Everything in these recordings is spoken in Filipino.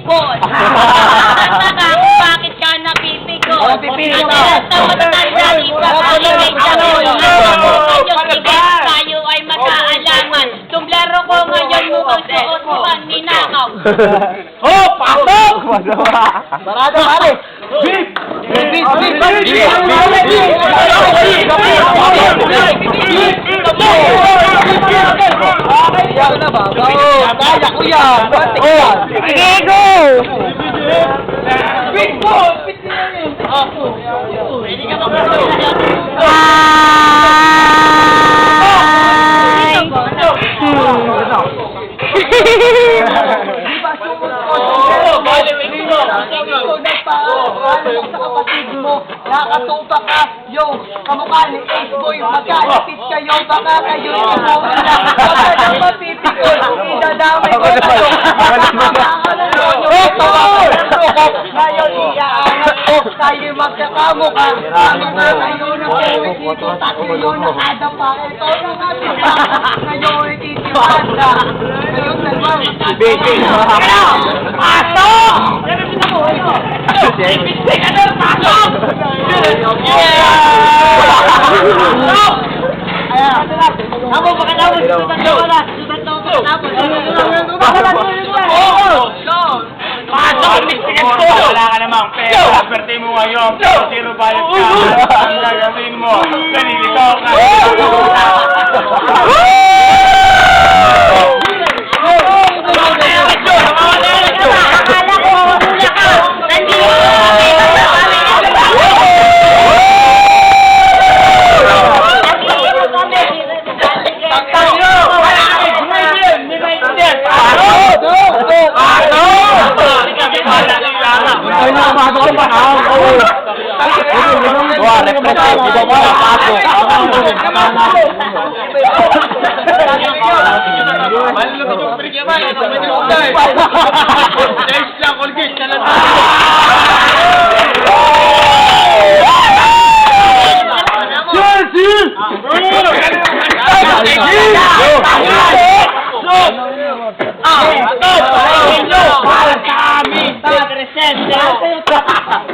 pipikon. Tataka kung bakit ka napipikon. Tayo ay magkaalaman. Tumblaro ko ngayon mukhang suot mo ang ninakaw. Oh, pasok! Sarado, pare! Beep! Yan na ba? Kaya ko yan! Sige, go! Big ball! Pwede ka magkakalala. Nakatupa ka, yo, kamukha ni Ace Boy, magkalapit kayo, baka kayo yung muna. Baka nang mapipikol, idadamay ko kayo. Ngayon, iaangat ko, tayo magkakamukha. Kamukha kayo na puwi dito, tatlo yun nakadapa. Ito na nga sila, ngayon ititibanda. Ngayon, dalawa. Pasok! Ibig ka doon, pasok! Ako, baka naman, susunod na wala. Susunod na Pasok! Wala ka namang pera. Perte mo ngayon. Zero bayad ka. Ang gagawin mo. Naniligaw ka.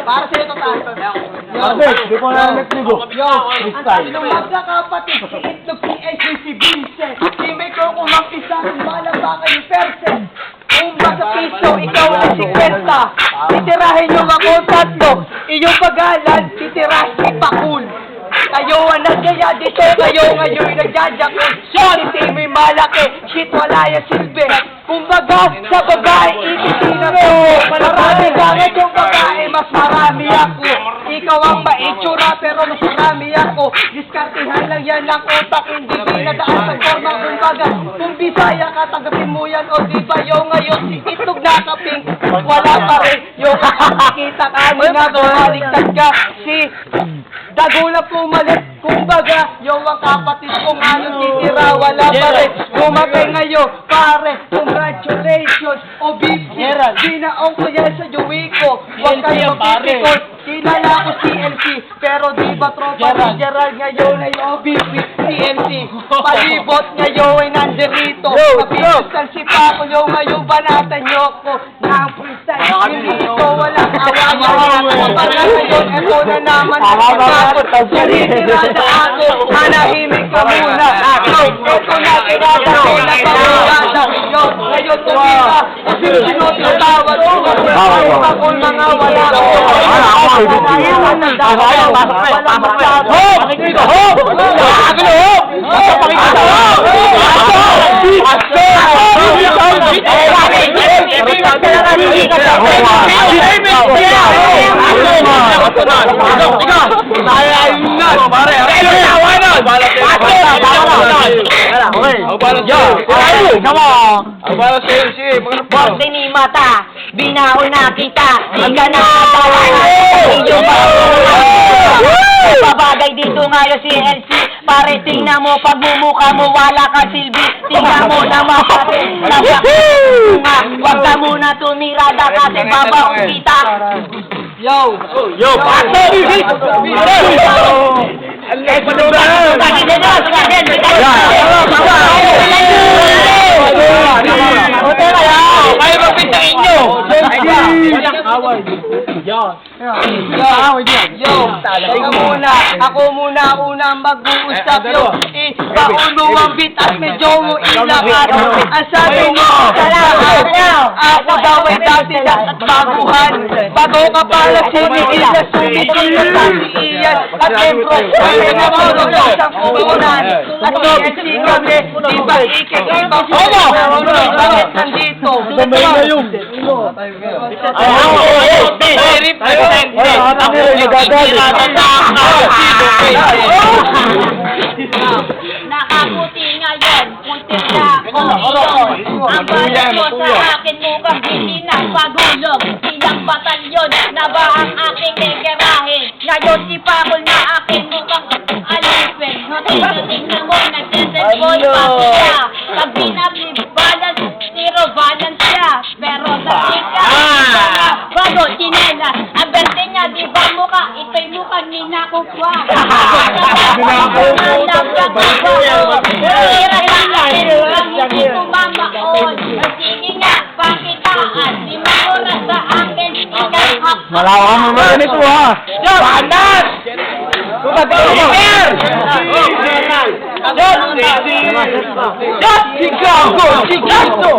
Para sa'yo ito tayo. Di ko na nagsigo. Ang sabi ng magkakapatid, si Itlog, si Ace, si Vincent. Si Miko, kung magpisan, malabakan yung percent. Kung ba sa piso, ikaw ang 50. Titirahin nyo ako tatlo. Iyong pagalan, titirahin si Pakul. Kayo ang nagyaya dito, kayo ngayon nagjajakot. Si Timmy malaki, shit wala yung silbi. Kumbaga, sa babae, ititina ko. Marami gamit yung babae, mas marami ako. Ikaw ang maitsura, pero mas marami ako. Diskartihan lang yan ng utak, hindi pinadaan sa forma. Kumbaga, kung Bisaya ka, tanggapin mo yan. O di ba yung ngayon, si Itlog na kaping, wala pa rin. Yung nakikita kami na bumaligtad ka. Si Dagula pumalit, kumbaga, yung ang kapatid kong ano titira, wala pa rin. Kumatay ngayon, pare, congratulations, o BC, dinaong ko yan sa Yui ko. Huwag kayo mapipikot, kilala ko CNC, pero di ba tropa ni Gerald ngayon ay OBP, CNC, palibot ngayon ay nandirito, napinusan si Paco, yung ngayon banatan nyo ko, ng freestyle, hindi ito walang awayan, para ngayon, eto na naman, Narirada ako, manahimik ka muna. Ito na tirada ko na pamulada. Ngayon tumira, kasi sinutawad ko. Ako mga wala ko. Walang masyado. Huwag din ni mata, binaon na kita, di ka na babagay dito ngayon si LC, pare tingnan mo, pagmumukha mo, wala ka silbi, tingnan mo naman pare, wag ka muna tumirada kasi babaong kita. Yo, pasok! Kayo magpintangin nyo! Ako muna ang mag-uusap yo. Paulo ang bit at medyo mo ilakad. Ang sabi mo, ako daw ay dati at baguhan. Bago ka pala sumigil na sumigil na sa iyan. At membro, ay namulog ang isang pupunan. At PNC kami, di ba ikikipa ko? Bakit nandito? Nakaputi ngayon, muntik na komisyon. Ang balat mo sa akin mukhang hindi na pagulog. Ilang batalyon na ba ang aking negerahin? Ngayon si Pakul na akin mukhang alipin. Tingnan mo, nagsisenpon pa siya. Pag binabalance, zero balance siya. Pero nakika, bago chinela. Ang berte niya, di ba mukha? Ito'y mukhang ninakukwa. Hindi kumamaon. Sige nga, pakitaan. Di maura sa akin. Malawa mo naman ito ha! Panas! Chicago!